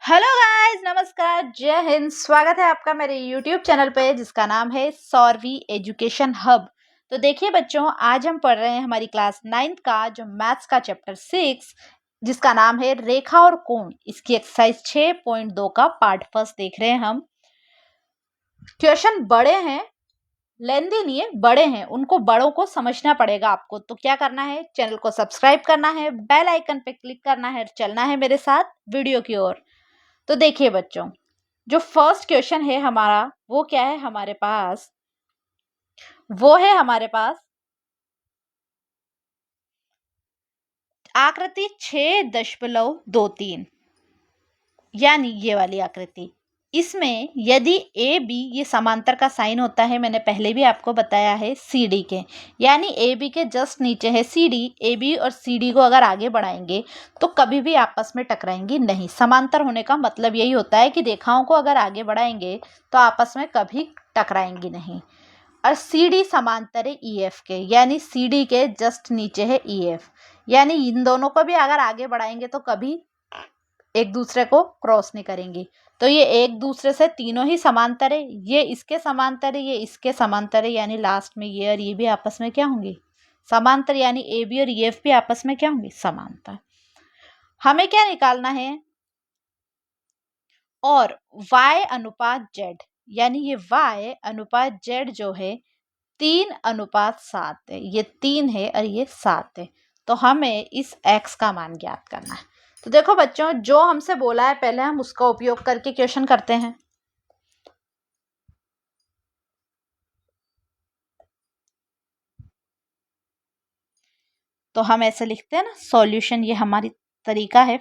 Hello guys, नमस्कार, जय हिंद। स्वागत है आपका मेरे यूट्यूब चैनल पे जिसका नाम है सौरवी एजुकेशन हब। तो देखिए बच्चों, आज हम पढ़ रहे हैं हमारी क्लास 9th का जो मैथ्स का चैप्टर 6 जिसका नाम है रेखा और कोण। इसकी एक्सरसाइज 6.2 का पार्ट फर्स्ट देख रहे हैं हम। क्वेश्चन बड़े हैं, लेंदी नहीं है, बड़े हैं, उनको बड़ों को समझना पड़ेगा आपको। तो क्या करना है, चैनल को सब्सक्राइब करना है, बेल आइकन पे क्लिक करना है, चलना है मेरे साथ वीडियो की ओर। तो देखिए बच्चों, जो फर्स्ट क्वेश्चन है हमारा वो क्या है हमारे पास, वो है हमारे पास आकृति 6.23 यानी ये वाली आकृति। इसमें यदि ए बी ये समांतर का साइन होता है, मैंने पहले भी आपको बताया है सी डी के, यानी ए बी के जस्ट नीचे है सी डी। ए बी और सी डी को अगर आगे बढ़ाएंगे तो कभी भी आपस में टकराएंगी नहीं। समांतर होने का मतलब यही होता है कि रेखाओं को अगर आगे बढ़ाएंगे तो आपस में कभी टकराएंगी नहीं। और सी डी समांतर है ई एफ के, यानी सी डी के जस्ट नीचे है ई एफ, यानी इन दोनों को भी अगर आगे बढ़ाएंगे तो कभी एक दूसरे को क्रॉस नहीं करेंगी। तो ये एक दूसरे से तीनों ही समांतर है, ये इसके समांतर है, ये इसके समांतर है, यानी लास्ट में ये और ये भी आपस में क्या होंगी, समांतर। यानी ए बी और एफ भी आपस में क्या होंगी, समांतर। हमें क्या निकालना है, और y अनुपात z, यानी ये y अनुपात z जो है 3:7 है। ये 3 है और ये 7 है। तो हमें इस x का मान ज्ञात करना है। तो देखो बच्चों, जो हमसे बोला है पहले हम उसका उपयोग करके क्वेश्चन करते हैं। तो हम ऐसे लिखते हैं ना, सॉल्यूशन, ये हमारी तरीका है।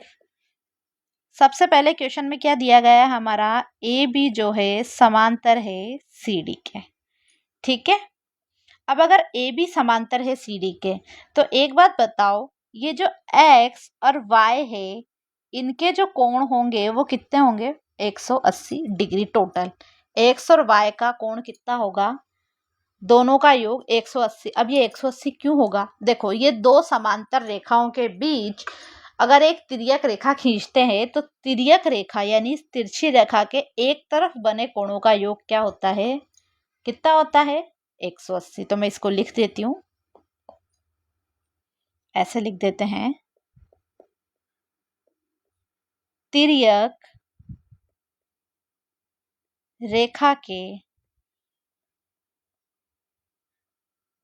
सबसे पहले क्वेश्चन में क्या दिया गया है, हमारा ए बी जो है समांतर है सी डी के, ठीक है। अब अगर ए बी समांतर है सी डी के, तो एक बात बताओ, ये जो x और y है इनके जो कोण होंगे वो कितने होंगे, 180 डिग्री टोटल। x और y का कोण कितना होगा, दोनों का योग 180। अब ये 180 क्यों होगा, देखो ये दो समांतर रेखाओं के बीच अगर एक तिर्यक रेखा खींचते हैं तो तिर्यक रेखा यानी तिरछी रेखा के एक तरफ बने कोणों का योग क्या होता है, कितना होता है, 180। तो मैं इसको लिख देती हूँ, ऐसे लिख देते हैं, तिर्यक रेखा के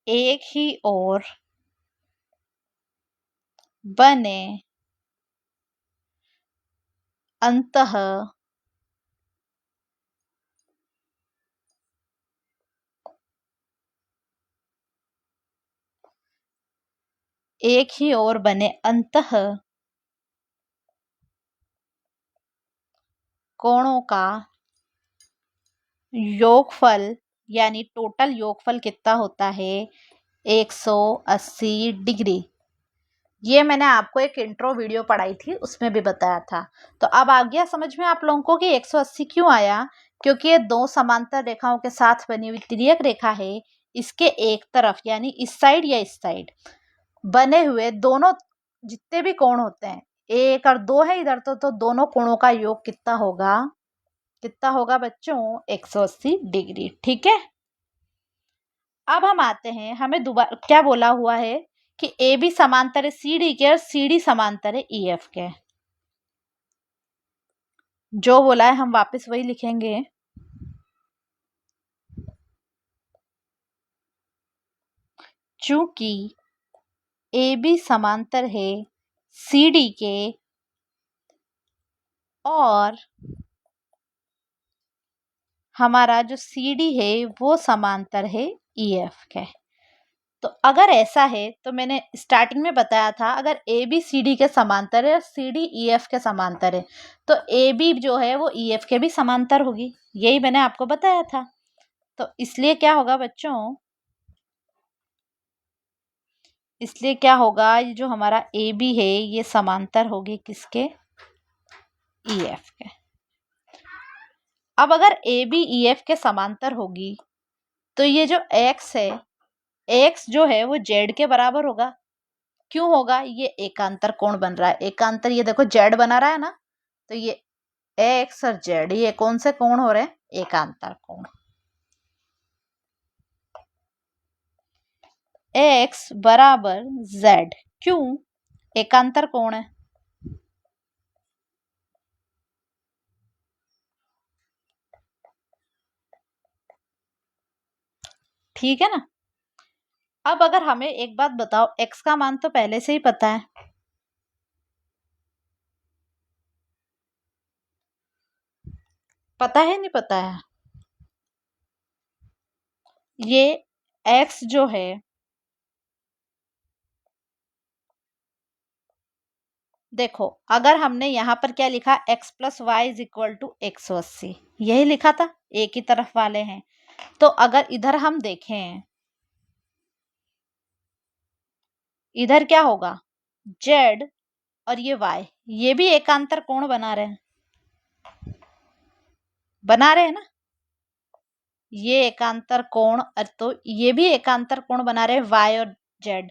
एक ही ओर बने अंतः एक ही ओर बने अंतः कोणों का योगफल यानी टोटल योगफल कितना होता है, 180 डिग्री। ये मैंने आपको एक इंट्रो वीडियो पढ़ाई थी, उसमें भी बताया था। तो अब आ गया समझ में आप लोगों को कि 180 क्यों आया, क्योंकि ये दो समांतर रेखाओं के साथ बनी हुई तिर्यक रेखा है। इसके एक तरफ यानी इस साइड या इस साइड बने हुए दोनों जितने भी कोण होते हैं, एक और दो है इधर, तो दोनों कोणों का योग कितना होगा, कितना होगा बच्चों, 180 डिग्री, ठीक है। अब हम आते हैं, हमें दोबारा क्या बोला हुआ है कि ए बी समांतर है सी डी के और सी डी समांतर है ई एफ के। जो बोला है हम वापस वही लिखेंगे, चूंकि ए बी समांतर है सी डी के और हमारा जो सी डी है वो समांतर है ई एफ के। तो अगर ऐसा है तो मैंने स्टार्टिंग में बताया था, अगर ए बी सी डी के समांतर है और सी डी ई एफ के समांतर है तो ए बी जो है वो ई एफ के भी समांतर होगी, यही मैंने आपको बताया था। तो इसलिए क्या होगा बच्चों, इसलिए क्या होगा, ये जो हमारा ए बी है ये समांतर होगी किसके, ई एफ के। अब अगर ए बी ई एफ के समांतर होगी तो ये जो x है, x जो है वो z के बराबर होगा। क्यों होगा, ये एकांतर कोण बन रहा है, एकांतर, ये देखो z बना रहा है ना, तो ये एक्स और जेड ये कौन से कोण हो रहे हैं? एकांतर कोण। एक्स बराबर जेड, क्यों? एकांतर कोण है। ठीक है ना। अब अगर हमें एक बात बताओ, एक्स का मान तो पहले से ही पता है, पता है नहीं पता है? ये एक्स जो है, देखो अगर हमने यहाँ पर क्या लिखा, x plus Y is equal to 180, यही लिखा था, एक ही तरफ वाले हैं। तो अगर इधर हम देखें, इधर क्या होगा, z और ये y, ये भी एकांतर कोण बना रहे हैं, बना रहे हैं ना। ये एकांतर कोण, तो ये भी एकांतर कोण बना रहे हैं y और z।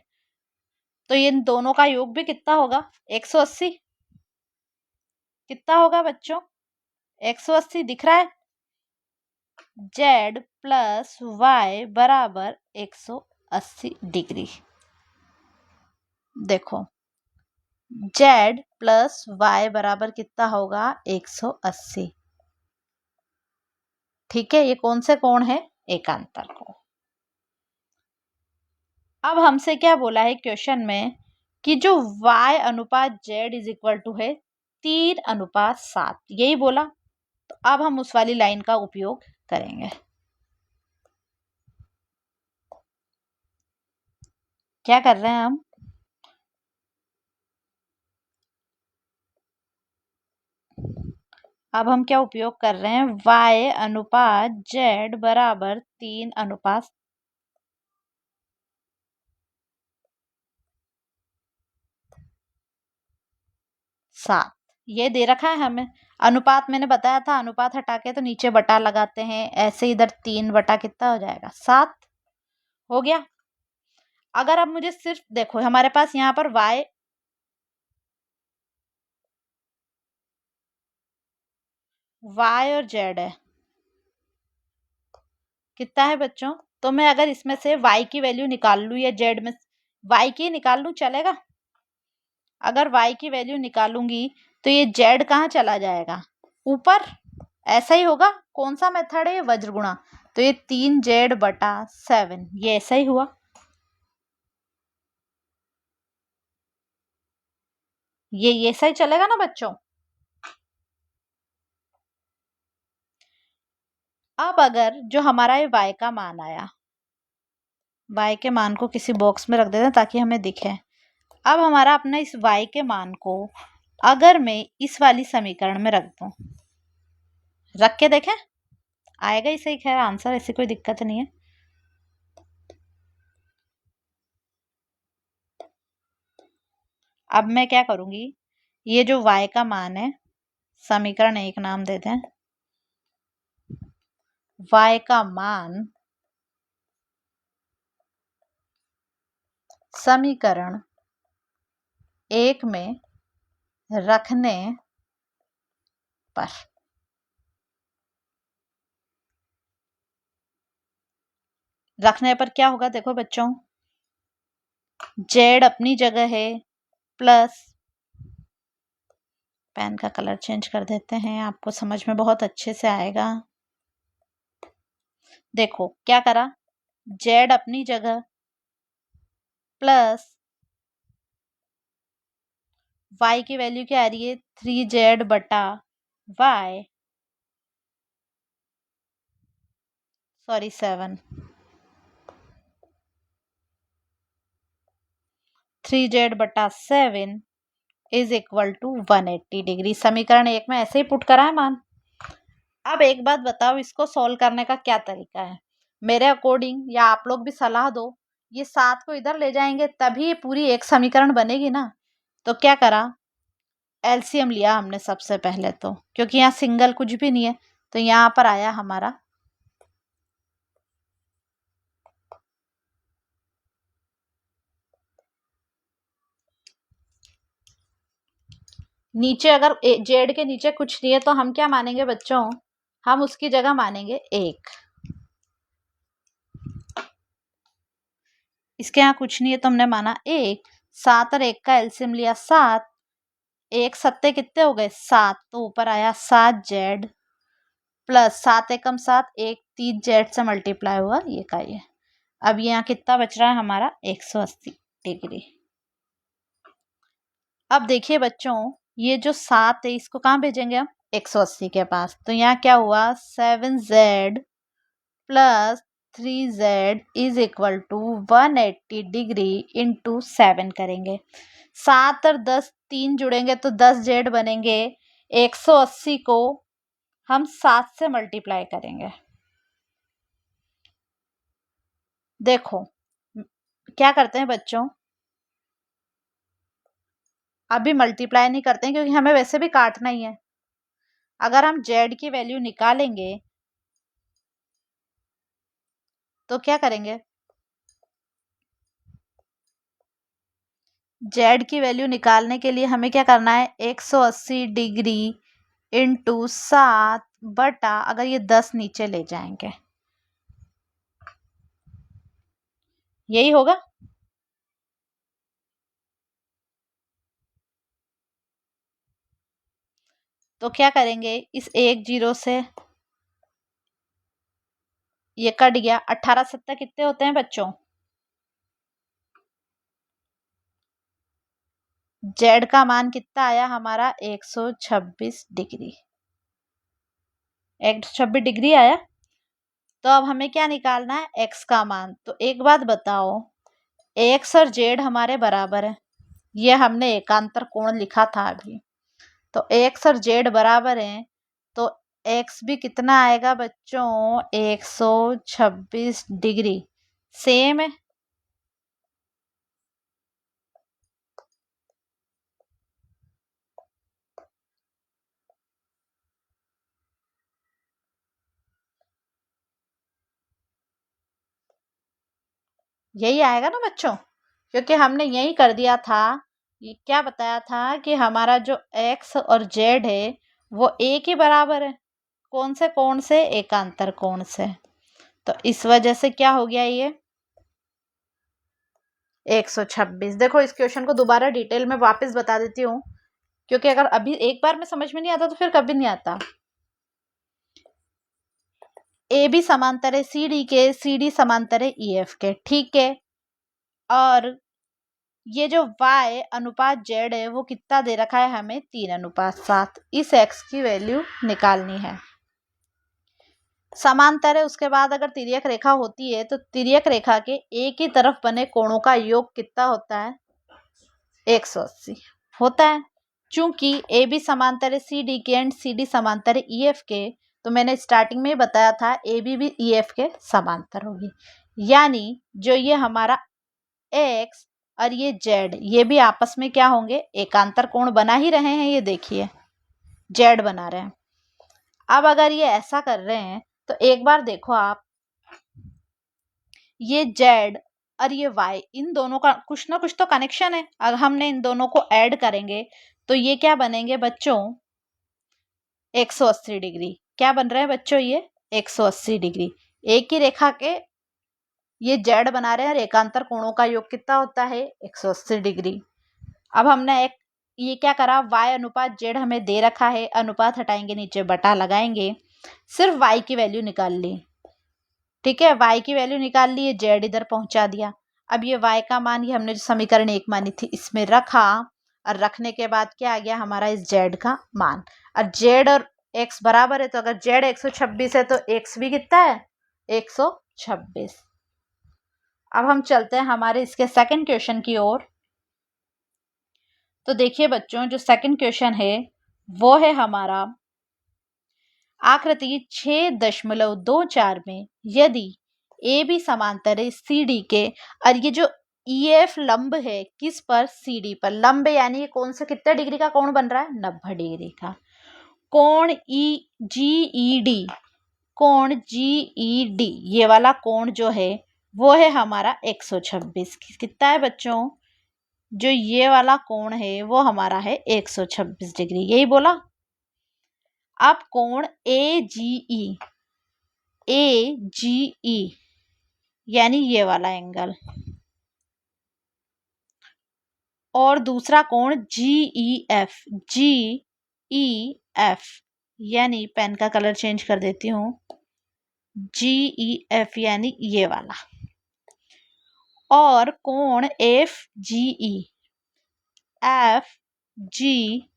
तो इन दोनों का योग भी कितना होगा, 180। कितना होगा बच्चों, 180 दिख रहा है। z प्लस वाई बराबर 180 डिग्री। देखो z प्लस वाई बराबर कितना होगा, 180। ठीक है, ये कौन से कोण है, एकांतर कोण। अब हमसे क्या बोला है क्वेश्चन में कि जो y अनुपात z इज इक्वल टू है 3:7, यही बोला। तो अब हम उस वाली लाइन का उपयोग करेंगे। क्या कर रहे हैं हम, अब हम क्या उपयोग कर रहे हैं, y अनुपात z बराबर 3:7। ये दे रखा है हमें। अनुपात मैंने बताया था, अनुपात हटा के तो नीचे बटा लगाते हैं, ऐसे इधर 3 बटा कितना हो जाएगा, 7 हो गया। अगर अब मुझे सिर्फ देखो, हमारे पास यहाँ पर y, y और z है, कितना है बच्चों। तो मैं अगर इसमें से y की वैल्यू निकाल लूँ या z में y की निकाल लूँ, चलेगा? अगर y की वैल्यू निकालूंगी तो ये z कहाँ चला जाएगा, ऊपर। ऐसा ही होगा, कौन सा मेथड है, वज्र गुणा। तो ये 3z/7, ये ऐसा ही हुआ। ये सही चलेगा ना बच्चों। अब अगर जो हमारा ये y का मान आया, y के मान को किसी बॉक्स में रख देते हैं ताकि हमें दिखे। अब हमारा अपना इस y के मान को अगर मैं इस वाली समीकरण में रख दूं, रख के देखें, आएगा ही सही, खैर आंसर, ऐसी कोई दिक्कत नहीं है। अब मैं क्या करूंगी, ये जो y का मान है, समीकरण 1 नाम देते हैं, y का मान समीकरण 1 में रखने पर, क्या होगा, देखो बच्चों, z अपनी जगह है, प्लस, पेन का कलर चेंज कर देते हैं, आपको समझ में बहुत अच्छे से आएगा। देखो क्या करा, z अपनी जगह प्लस y की वैल्यू क्या आ रही है, 3z/y, sorry 7, 3z/7 is equal to 180 degree. समीकरण 1 में ऐसे ही पुट करा है मान। अब एक बात बताओ, इसको सॉल्व करने का क्या तरीका है, मेरे अकॉर्डिंग, या आप लोग भी सलाह दो, ये 7 को इधर ले जाएंगे तभी ये पूरी एक समीकरण बनेगी ना। तो क्या करा, एलसीएम लिया हमने सबसे पहले, तो क्योंकि यहाँ सिंगल कुछ भी नहीं है, तो यहाँ पर आया हमारा 9 नीचे अगर जेड के नीचे कुछ नहीं है तो हम क्या मानेंगे बच्चों, हम उसकी जगह मानेंगे 1। इसके यहाँ कुछ नहीं है तो हमने माना 1। 7 और 1 का एलसीएम लिया 7। 1 सत्ते कितने हो गए 7, तो ऊपर आया 7z प्लस 7 एकम 7, 1 3z से मल्टीप्लाई हुआ ये का ये। अब यहाँ कितना बच रहा है हमारा 180 डिग्री। अब देखिए बच्चों, ये जो 7 है इसको कहाँ भेजेंगे हम 180 के पास, तो यहाँ क्या हुआ 7z plus 3z is equal to 180 degree into 7 करेंगे। 7 और 10 3 जुड़ेंगे तो 10z बनेंगे। 180 को हम 7 से मल्टीप्लाई करेंगे। देखो क्या करते हैं बच्चों, अभी मल्टीप्लाई नहीं करते हैं क्योंकि हमें वैसे भी काटना ही है। अगर हम z की वैल्यू निकालेंगे तो क्या करेंगे, z की वैल्यू निकालने के लिए हमें क्या करना है 180 डिग्री इंटू 7 बटा, अगर ये 10 नीचे ले जाएंगे यही होगा। तो क्या करेंगे, इस 1 0 से ये कट गया। 18 7 कितने होते हैं बच्चों, z का मान कितना आया हमारा 126 डिग्री। 126 डिग्री आया। तो अब हमें क्या निकालना है x का मान। तो एक बात बताओ, x और z हमारे बराबर है, ये हमने एकांतर कोण लिखा था अभी। तो x और z बराबर हैं तो x भी कितना आएगा बच्चों 126 डिग्री। सेम है। यही आएगा ना बच्चों, क्योंकि हमने यही कर दिया था। ये क्या बताया था कि हमारा जो x और z है वो एक ही बराबर है। कौन से कोण से, एकांतर कोण से। तो इस वजह से क्या हो गया ये 126। देखो इस क्वेश्चन को दोबारा डिटेल में वापस बता देती हूँ, क्योंकि अगर अभी एक बार में समझ में नहीं आता तो फिर कभी नहीं आता। ए बी समांतर है सी डी के, सी डी समांतर है ई एफ के, ठीक है। और ये जो y अनुपात z है वो कितना दे रखा है हमें 3:7। इस x की वैल्यू निकालनी है। समांतर है, उसके बाद अगर तिर्यक रेखा होती है तो तिर्यक रेखा के एक ही तरफ बने कोणों का योग कितना होता है 180 होता है। चूंकि ए बी समांतर है सी डी के एंड सी डी समांतर है ई एफ के, तो मैंने स्टार्टिंग में ही बताया था ए बी भी ई एफ के समांतर होगी। यानी जो ये हमारा x और ये z ये भी आपस में क्या होंगे एकांतर कोण बना ही रहे हैं। ये देखिए z बना रहे हैं। अब अगर ये ऐसा कर रहे हैं तो एक बार देखो आप, ये z और ये y इन दोनों का कुछ ना कुछ तो कनेक्शन है। अगर हमने इन दोनों को ऐड करेंगे तो ये क्या बनेंगे बच्चों 180 डिग्री। क्या बन रहे हैं बच्चों ये 180 डिग्री। एक ही रेखा के ये z बना रहे हैं और एकांतर कोणों का योग कितना होता है 180 डिग्री। अब हमने एक ये क्या करा y अनुपात z हमें दे रखा है, अनुपात हटाएंगे नीचे बटा लगाएंगे, सिर्फ y की वैल्यू निकाल ली। ठीक है, y की वैल्यू निकाल ली, z इधर पहुंचा दिया। अब ये y का मान ये हमने जो समीकरण 1 मानी थी इसमें रखा, और रखने के बाद क्या आ गया हमारा इस z का मान। और z और x बराबर है, तो अगर z 126 है तो x भी कितना है 126। अब हम चलते हैं हमारे इसके सेकंड क्वेश्चन की ओर। तो देखिए बच्चों जो सेकंड क्वेश्चन है वो है हमारा आकृति 6.24 में यदि ए बी समांतर है सी डी के, और ये जो ई एफ लंब है किस पर सी डी पर, लंब यानी ये कौन सा कितने डिग्री का कोण बन रहा है 90 डिग्री का। कोण कोण जी ई डी ये वाला कोण जो है वो है हमारा 126। कितना है बच्चों जो ये वाला कोण है वो हमारा है 126 डिग्री, यही बोला। अब कोण AGE, AGE यानी ये वाला एंगल, और दूसरा कोण GEF, GEF यानी पेन का कलर चेंज कर देती हूँ, GEF यानी ये वाला, और कोण FGE, FGE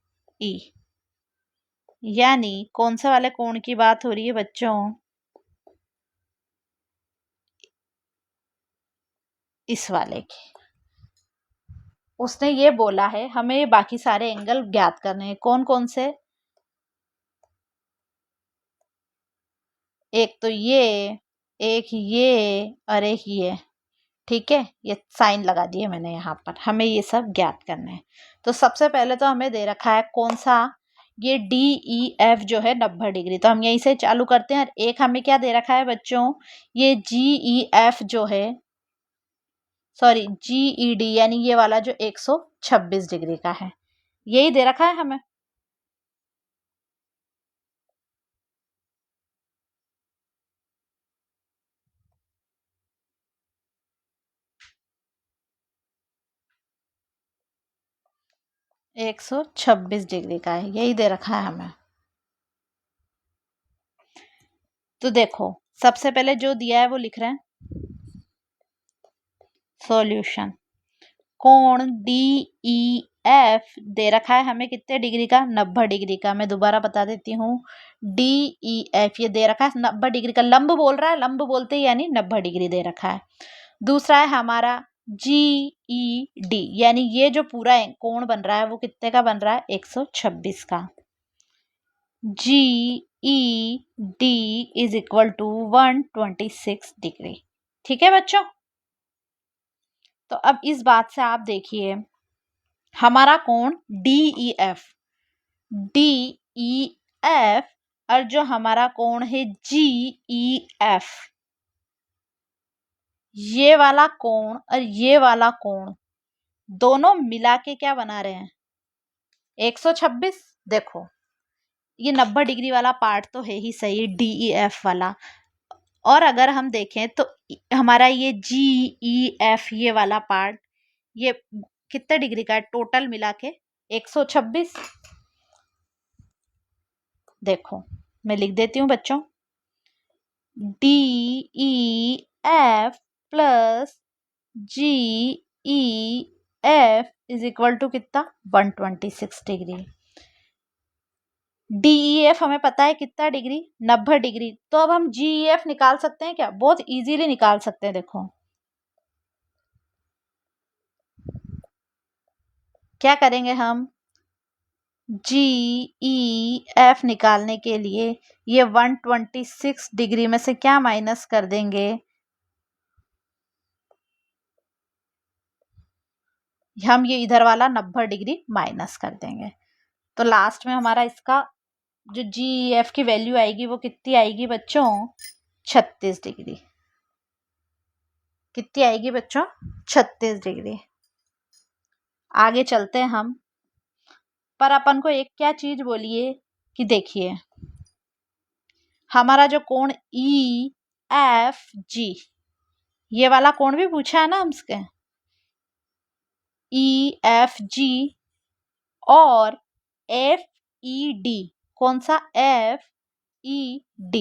यानी कौन से वाले कोण की बात हो रही है बच्चों? इस वाले की। उसने ये बोला है हमें बाकी सारे एंगल ज्ञात करने हैं। कौन कौन से? एक तो ये, एक ये और एक ये। ठीक है, ये साइन लगा दिए मैंने यहाँ पर, हमें ये सब ज्ञात करना है। तो सबसे पहले तो हमें दे रखा है कौन सा, ये DEF जो है 90 डिग्री, तो हम यहीं से चालू करते हैं। और एक हमें क्या दे रखा है बच्चों, ये GEF जो है, सॉरी GED यानी ये वाला जो 126 डिग्री का है, यही दे रखा है हमें। एक 126 डिग्री का है, यही दे रखा है हमें। तो देखो सबसे पहले जो दिया है वो लिख रहे हैं, सॉल्यूशन। कोण DEF दे रखा है हमें कितने डिग्री का, 90 डिग्री का। मैं दोबारा बता देती हूँ, DEF ये दे रखा है 90 डिग्री का, लंब बोल रहा है, लंब बोलते ही यानी 90 डिग्री दे रखा है। दूसरा है हमारा GED यानी ये जो पूरा कोण बन रहा है वो कितने का बन रहा है, 126 का। GED is equal to 126 degree. ठीक है बच्चों, तो अब इस बात से आप देखिए हमारा कोण DEF और जो हमारा कोण है GEF, ये वाला कोण और ये वाला कोण दोनों मिला के क्या बना रहे हैं, 126। देखो ये 90 डिग्री वाला पार्ट तो है ही सही, DEF वाला, और अगर हम देखें तो हमारा ये GEF ये वाला पार्ट ये कितने डिग्री का है टोटल मिला के, 126। देखो मैं लिख देती हूँ बच्चों, DEF plus GEF is equal to कितना, 126 डिग्री। DEF हमें पता है कितना डिग्री, 90 डिग्री। तो अब हम GEF निकाल सकते हैं क्या, बहुत इजीली निकाल सकते हैं। देखो क्या करेंगे हम, GEF निकालने के लिए ये 126 डिग्री में से क्या माइनस कर देंगे, हम ये इधर वाला 90 डिग्री माइनस कर देंगे। तो लास्ट में हमारा इसका जो GEF की वैल्यू आएगी वो कितनी आएगी बच्चों, 36 डिग्री। कितनी आएगी बच्चों, 36 डिग्री। आगे चलते हैं हम, पर अपन को एक क्या चीज बोलिए कि देखिए हमारा जो कोण EFG, ये वाला कोण भी पूछा है ना हमसे, EFG और FED, कौन सा, FED,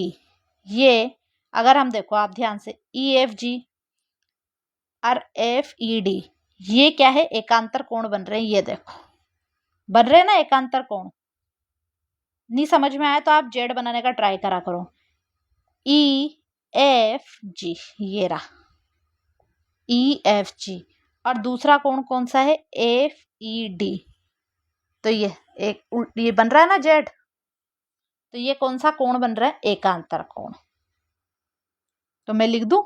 ये अगर हम देखो आप ध्यान से, EFG और FED ये क्या है, एकांतर कोण बन रहे हैं। ये देखो बन रहे हैं ना एकांतर कोण। नहीं समझ में आया तो आप जेड बनाने का ट्राई करा करो। EFG ये रहा EFG, और दूसरा कोण कौन सा है, FED। तो ये बन रहा है ना जेड, तो ये कौन सा कोण बन रहा है, एकांतर कोण। तो मैं लिख दूं,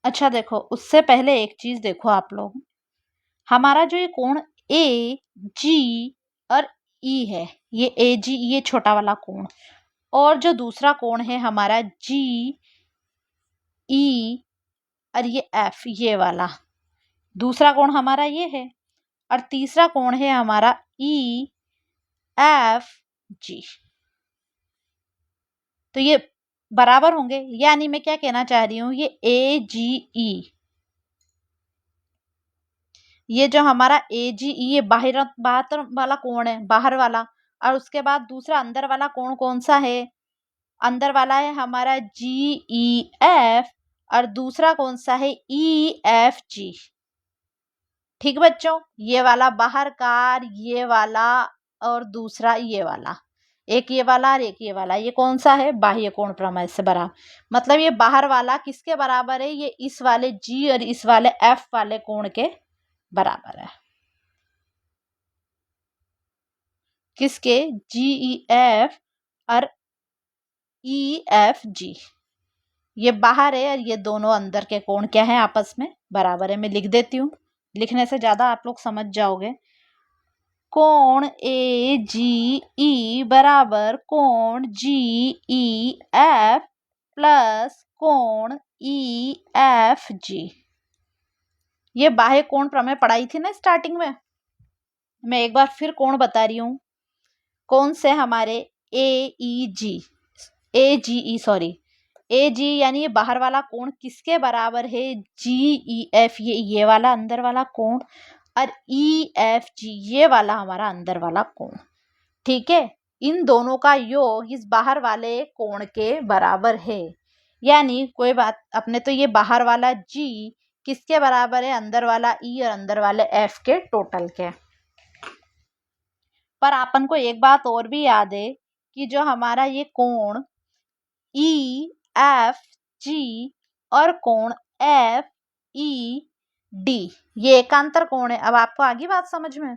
अच्छा देखो उससे पहले एक चीज देखो आप लोग, हमारा जो ये कोण AG और ई है, ये ए जी, ये छोटा वाला कोण, और जो दूसरा कोण है हमारा जी ई और ये एफ, ये वाला दूसरा कोण हमारा ये है, और तीसरा कोण है हमारा ई एफ जी। तो ये बराबर होंगे, यानी मैं क्या कहना चाह रही हूं, ये ए जी ई, ये जो हमारा ए जी ई, ये बाहर वाला कोण है, बाहर वाला, और उसके बाद दूसरा अंदर वाला कोण कौन सा है, अंदर वाला है हमारा जी ई एफ, और दूसरा कौन सा है ई एफ जी। ठीक बच्चों, ये वाला बाहर का, ये वाला, और दूसरा ये वाला, एक ये वाला और एक ये वाला, ये कौन सा है, बाह्य कोण प्रमेय से बराबर। मतलब ये बाहर वाला किसके बराबर है, ये इस वाले जी और इस वाले एफ वाले कोण के बराबर है। किसके, जी ई एफ और ई एफ जी, ये बाहर है और ये दोनों अंदर के कोण क्या है, आपस में बराबर है। मैं लिख देती हूँ, लिखने से ज्यादा आप लोग समझ जाओगे। कोण ए जी ई बराबर कोण जी ई एफ प्लस कोण ई एफ जी। ये बाह्य कोण प्रमेय पढ़ाई थी ना स्टार्टिंग में, मैं एक बार फिर कोण बता रही हूँ। कौन से हमारे ए ई जी, ए जी ई सॉरी, ए जी यानी ये बाहर वाला कोण किसके बराबर है, जी ई एफ, ये वाला अंदर वाला कोण, और ई एफ जी ये वाला हमारा अंदर वाला कोण। ठीक है, इन दोनों का योग इस बाहर वाले कोण के बराबर है। यानी कोई बात, अपने तो ये बाहर वाला जी किसके बराबर है, अंदर वाला ई और अंदर वाले एफ के टोटल के। पर अपन को एक बात और भी याद है कि जो हमारा ये कोण ई एफ जी और कोण एफ ई डी, ये एकांतर कोण है। अब आपको आगे बात समझ में,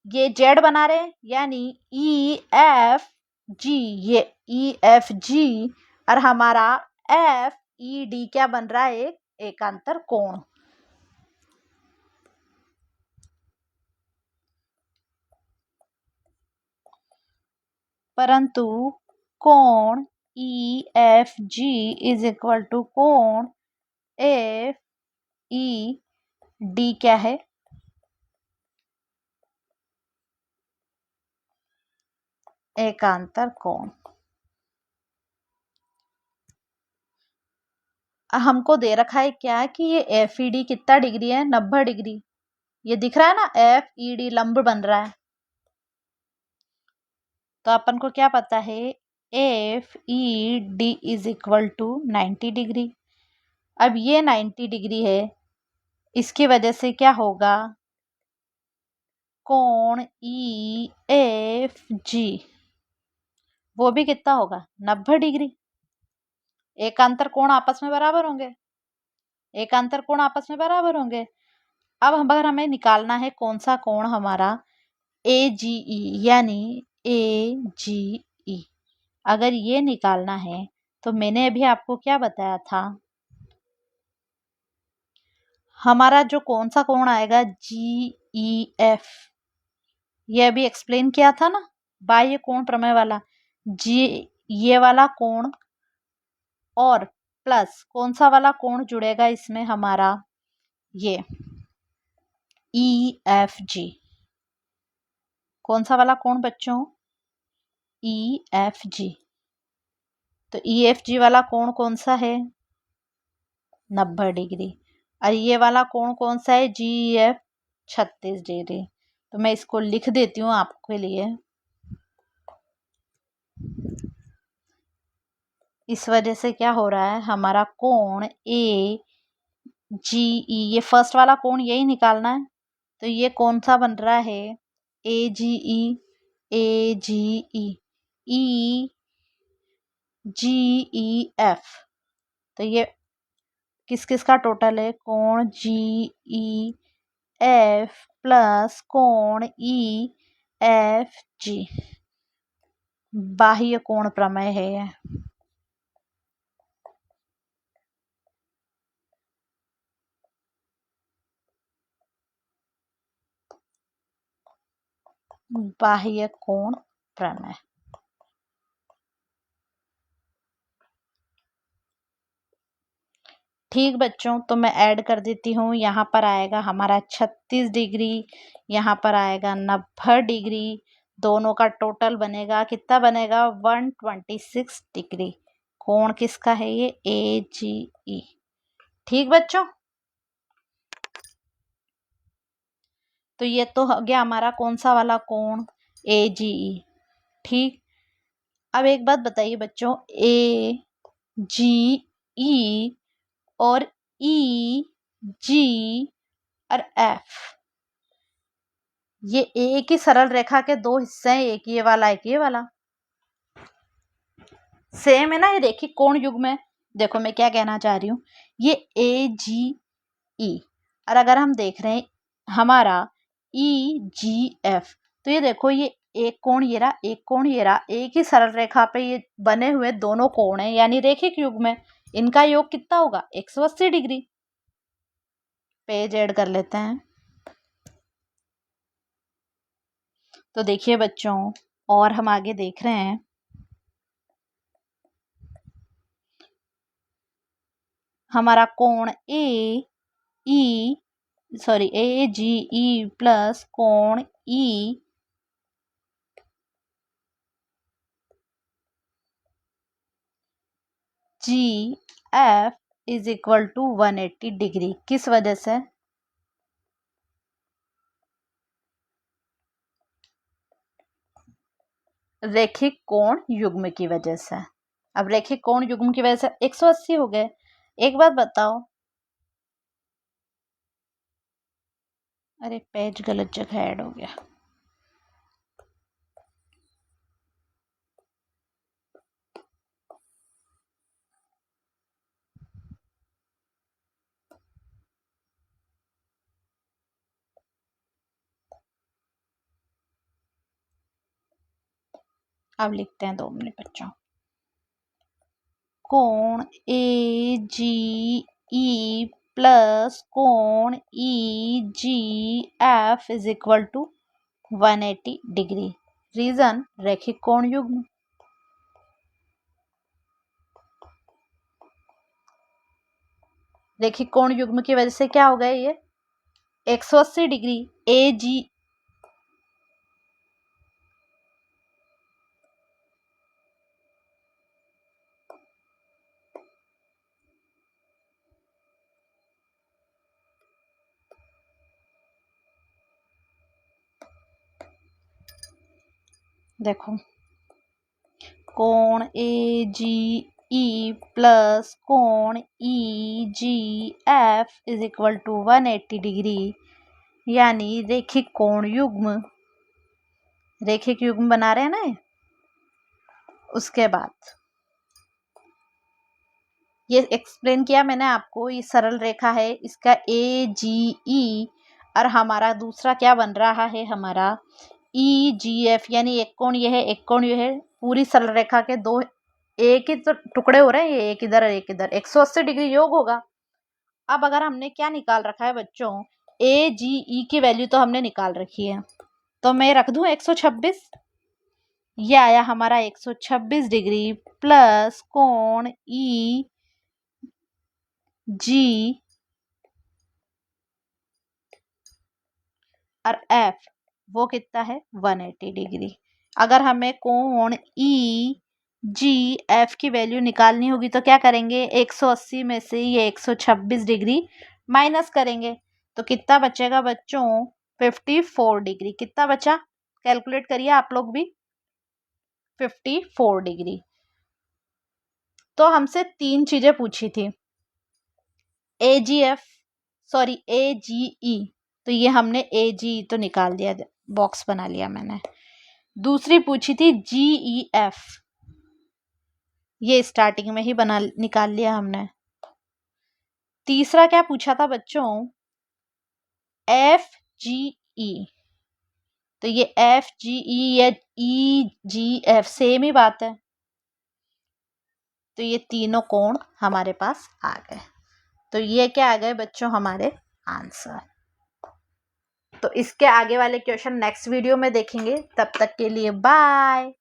ये जेड बना रहे हैं, यानी ई एफ जी, ये ई एफ जी, और हमारा एफ ई डी क्या बन रहा है, एक एकांतर कोण। परंतु कोण E F G is equal to कोण एफ ई डी क्या है, एकांतर कोण। हमको दे रखा है क्या कि ये एफ ई डी कितना डिग्री है, 90 डिग्री। ये दिख रहा है ना, एफ ई डी लंब बन रहा है। तो अपन को क्या पता है, F E D is equal to 90 degree. अब ये 90 डिग्री है, इसकी वजह से क्या होगा, कोण ई एफ जी वो भी कितना होगा, 90 डिग्री। एकांतर कोण आपस में बराबर होंगे, एकांतर कोण आपस में बराबर होंगे। अब हम अगर हमें निकालना है कौन सा कोण हमारा ए जी ई, यानी ए जी ई, अगर ये निकालना है तो मैंने अभी आपको क्या बताया था, हमारा जो कौन सा कोण आएगा जी ई एफ, ये अभी एक्सप्लेन किया था ना, बाह्य कोण प्रमेय वाला, जी ये वाला कोण और प्लस कौन सा वाला कोण जुड़ेगा इसमें हमारा, ये ई एफ जी। कौन सा वाला कोण बच्चों, ई एफ जी। तो ई एफ जी वाला कोण कौन सा है, 90 डिग्री। और ये वाला कोण कौन सा है, जी एफ 36 डिग्री। तो मैं इसको लिख देती हूँ आपके लिए। इस वजह से क्या हो रहा है, हमारा कोण ए जी ई, ये फर्स्ट वाला कोण यही निकालना है, तो ये कौन सा बन रहा है, ए जी ई, ए जी ई, ई जी ई एफ। तो ये किस किस का टोटल है, कोण जी ई एफ प्लस कोण ई एफ जी, बाह्य कोण प्रमेय है। बाह्य कोण प्रमेय। ठीक बच्चों, तो मैं ऐड कर देती हूँ। यहाँ पर आएगा हमारा 36 डिग्री, यहाँ पर आएगा 90 डिग्री, दोनों का टोटल बनेगा कितना बनेगा 126 डिग्री। कोण किसका है ये AGE। ठीक बच्चों, तो ये तो हो गया हमारा कौन सा वाला कोण AGE। ठीक, अब एक बात बताइए बच्चों, AGE और EG और F ये एक ही सरल रेखा के दो हिस्से हैं, एक ये वाला एक ये वाला। सेम है ना, ये रैखिक कोण युग्म है। देखो मैं क्या कहना चाह रही हूँ, ये AGE और अगर हम देख रहे हैं हमारा EGF, तो ये देखो ये एक कोण ये रहा, एक कोण ये रहा, एक ही सरल रेखा पे ये बने हुए दोनों कोण है, यानी रैखिक युग्म है। इनका योग कितना होगा 180 डिग्री। पेज ऐड कर लेते हैं। तो देखिए बच्चों, और हम आगे देख रहे हैं, हमारा कोण AGE प्लस कोण EGF is equal to 180 degree. किस वजह से? रैखिक कोण युग्म की वजह से। अब रैखिक कोण युग्म की वजह से 180 हो गए। एक बात बताओ, अरे पेज गलत जगह ऐड हो गया। अब लिखते हैं 2 मिनट बच्चों। कोण AGE प्लस कोण EGF is equal to 180 degree. Reason रैखिक कोण युग्म। रैखिक कोण युग्म की वजह से क्या हो गया ये 180 डिग्री। AG देखो, कोण AGE प्लस कोण EGF is equal to 180 degree, यानी रैखिक कोण युग्म। रैखिक युग्म बना रहे हैं ना। उसके बाद ये एक्सप्लेन किया मैंने आपको, ये सरल रेखा है, इसका AGE और हमारा दूसरा क्या बन रहा है हमारा EGF, यानी एक कोण ये है एक कोण ये है, पूरी सरल रेखा के दो एक ही तो टुकड़े हो रहे हैं, ये एक इधर और एक इधर, 180 डिग्री योग होगा। अब अगर हमने क्या निकाल रखा है बच्चों, AGE की वैल्यू तो हमने निकाल रखी है, तो मैं रख दूं 126। ये आया हमारा 126 डिग्री प्लस कोण EG और F वो कितना है 180 डिग्री। अगर हमें कोण EGF की वैल्यू निकालनी होगी तो क्या करेंगे, 180 में से ये 126 डिग्री माइनस करेंगे, तो कितना बचेगा बच्चों 54 डिग्री। कितना बचा कैलकुलेट करिए आप लोग भी, 54 डिग्री। तो हमसे 3 चीजें पूछी थी, AGE, तो ये हमने AGE तो निकाल दिया, बॉक्स बना लिया मैंने। दूसरी पूछी थी GEF, ये स्टार्टिंग में ही निकाल लिया हमने। तीसरा क्या पूछा था बच्चों, FGE, तो ये FGE या EGF सेम ही बात है, तो ये तीनों कोण हमारे पास आ गए। तो ये क्या आ गए बच्चों हमारे आंसर। तो इसके आगे वाले क्वेश्चन नेक्स्ट वीडियो में देखेंगे। तब तक के लिए बाय।